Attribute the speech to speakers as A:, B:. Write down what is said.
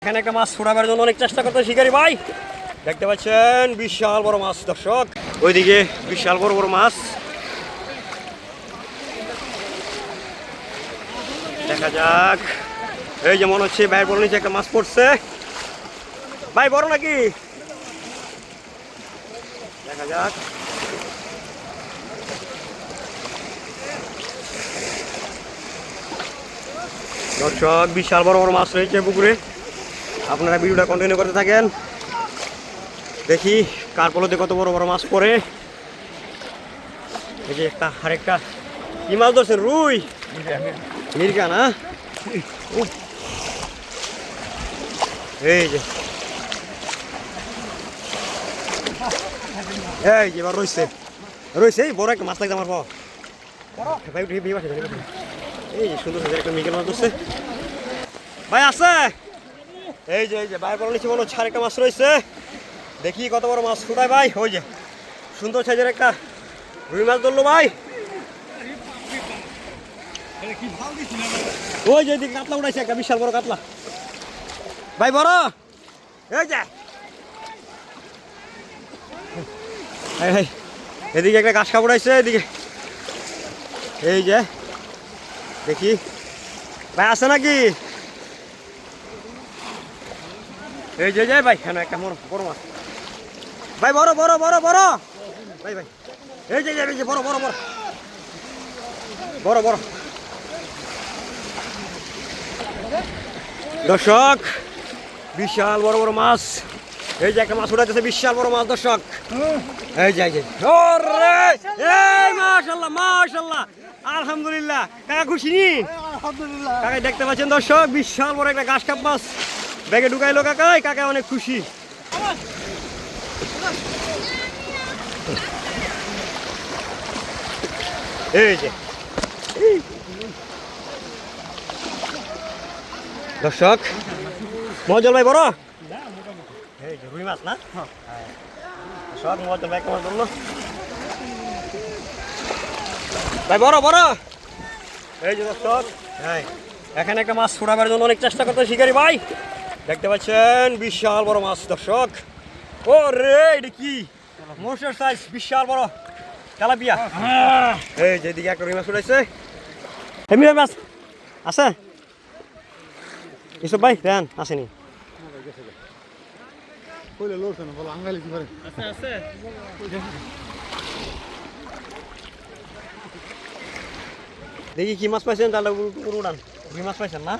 A: এখানে একটা মাছ ছড়াবার জন্য অনেক চেষ্টা করতে শিকারি ভাই দেখতে পাচ্ছেন বিশাল বড় মাছ দর্শক ওইদিকে বিশাল বড় বড় মাছ দেখা যাক এই যে মনে হচ্ছে ভাইয়ের বড় নিচে একটা মাছ পড়ছে ভাই বড় নাকি দেখা যাক দর্শক বিশাল বড় বড় মাছ রয়েছে পুকুরে আপনারা ভিডিওটা কন্টিনিউ করতে থাকেন দেখি কার পলতে কত বড় বড় মাছ পড়ে এই যে একটা আরেকটা কি মাছ ধরছেন রুই মির্গা না এই যে এবার রয়েছে রয়েছে এই বড় একটা মাছ লাগছে আমার পাওয়া এই সুন্দর সুন্দর একটা মির্গা মাছ ধরছে ভাই আছে এই যে ভাই বলে নিচ্ছি মনে হচ্ছে আরেকটা মাছ রয়েছে দেখি কত বড় মাছ ফুটায় ভাই ওই যে সুন্দর সাইজের একটা রুই মাছ ধরলো ভাই ওই যে এদিকে কাতলা উঠাইছে একটা বিশাল বড় কাতলা ভাই বড় এই যে এদিকে একটা ঘাস কাপ উঠাইছে এদিকে এই যে দেখি ভাই আছে নাকি এই যে ভাই কেন একটা বড় মাছ ভাই বড় বড় বড় বড় ভাই ভাই এই যে বড় বড় বড় বড় বড় দর্শক বিশাল বড় বড় মাছ এই যে একটা মাছ উঠাইতেছে বিশাল বড় মাছ দর্শক এই যে মাশাআল্লাহ মাশাআল্লাহ আলহামদুলিল্লাহ কাকা খুশি নি আলহামদুলিল্লাহ কাকা দেখতে পাচ্ছেন দর্শক বিশাল বড় একটা ঘাস কাপ মাছ ব্যাগে ঢুকাইলো কাকা অনেক খুশি এই যে দর্শক মজল ভাই বড় এই যে রুই মাছ না দর্শক মজল ভাই কেমন ধরলো ভাই বড় বড় এই যে দর্শক হ্যাঁ এখানে একটা মাছ ছড়াবার জন্য অনেক চেষ্টা করতে শিকারি ভাই দেখতে পাচ্ছেন বিশাল বড় মাছ দর্শক ও রে এটা কি মোষের সাইজ বিশাল বড় তেলাপিয়া এই যে এদিকে একটা রুই মাছ উঠাইছে হেমিরা মাছ আছে এসব ভাই দেন আসেনি দেখি কি মাছ পাইছেন তাহলে উড়ান রুই মাছ পাইছেন না